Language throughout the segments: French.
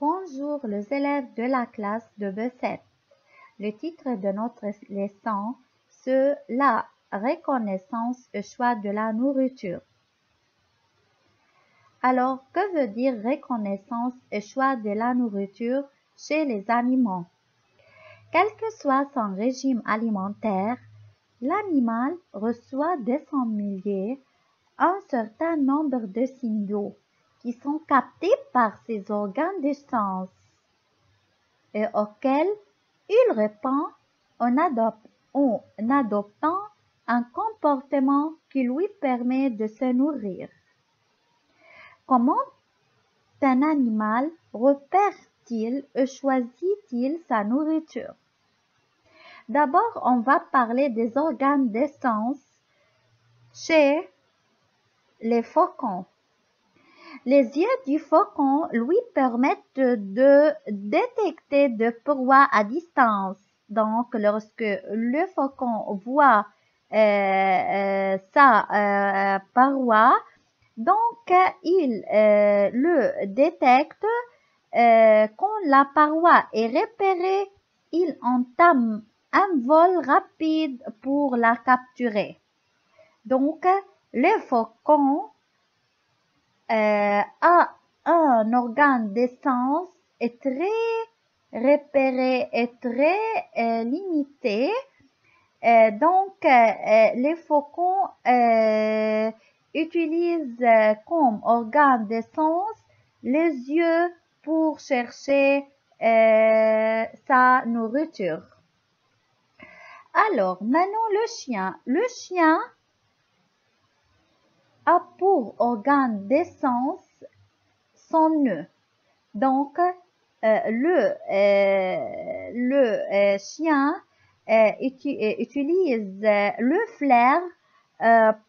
Bonjour les élèves de la classe de B7. Le titre de notre leçon, c'est la reconnaissance et choix de la nourriture. Alors, que veut dire reconnaissance et choix de la nourriture chez les animaux? Quel que soit son régime alimentaire, l'animal reçoit de son milieu un certain nombre de signaux qui sont captés par ses organes de sens et auxquels il répond en adoptant un comportement qui lui permet de se nourrir. Comment un animal repère-t-il et choisit-il sa nourriture? D'abord, on va parler des organes de sens chez les faucons. Les yeux du faucon lui permettent de détecter des proies à distance. Donc, lorsque le faucon voit sa paroi, donc il le détecte. Quand la paroi est repérée, il entame un vol rapide pour la capturer. Donc, le faucon a un organe de sens est très repéré et très limité. Donc, les faucons utilisent comme organe de sens les yeux pour chercher sa nourriture. Alors, maintenant le chien. Le chien a pour organe de sens son nœud. Donc, le chien utilise le flair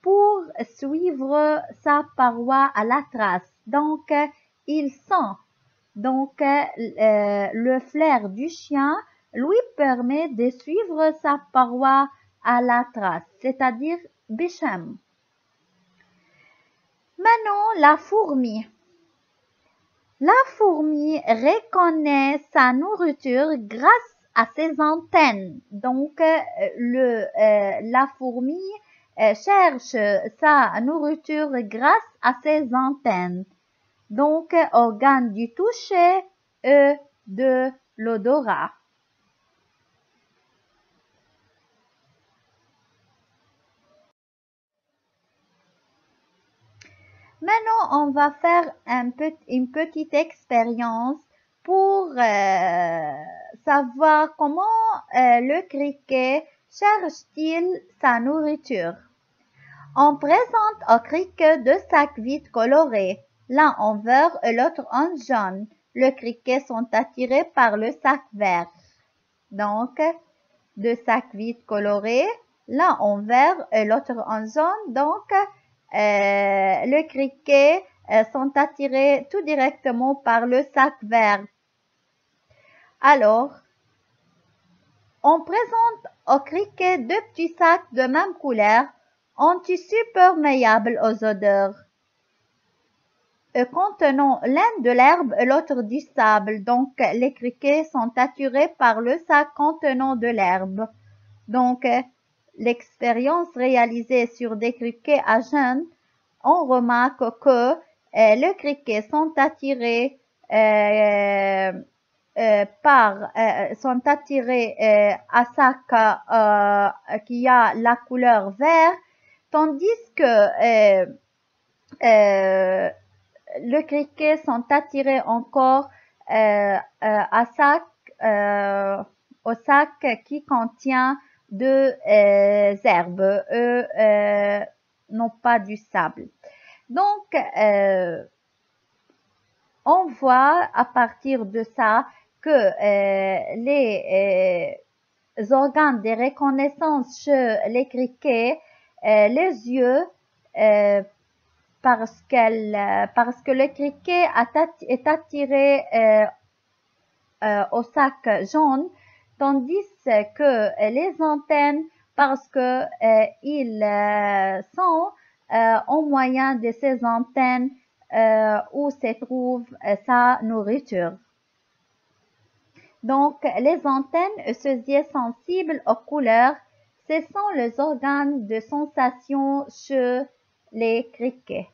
pour suivre sa paroi à la trace. Donc, il sent. Donc, le flair du chien lui permet de suivre sa paroi à la trace, c'est-à-dire Béchem. Maintenant, la fourmi. La fourmi reconnaît sa nourriture grâce à ses antennes. Donc, la fourmi cherche sa nourriture grâce à ses antennes. Donc, organe du toucher et de l'odorat. Maintenant, on va faire une petite expérience pour savoir comment le criquet cherche-t-il sa nourriture. On présente au criquet deux sacs vides colorés, l'un en vert et l'autre en jaune. Les criquets sont attirés par le sac vert. Donc, deux sacs vides colorés, l'un en vert et l'autre en jaune. Donc, les criquets sont attirés tout directement par le sac vert. Alors, on présente aux criquets deux petits sacs de même couleur en tissu perméable aux odeurs, contenant l'un de l'herbe et l'autre du sable. Donc, les criquets sont attirés par le sac contenant de l'herbe. Donc, l'expérience réalisée sur des criquets à jeunes, on remarque que les criquets sont attirés à sac qui a la couleur verte, tandis que les criquets sont attirés encore au sac qui contient de herbes, non pas du sable. Donc, on voit à partir de ça que les organes de reconnaissance chez les criquets, les yeux, parce que le criquet est attiré au sac jaune, tandis que les antennes, parce que ils sont au moyen de ces antennes où se trouve sa nourriture. Donc, les antennes, ce yeux sensibles aux couleurs, ce sont les organes de sensation chez les criquets.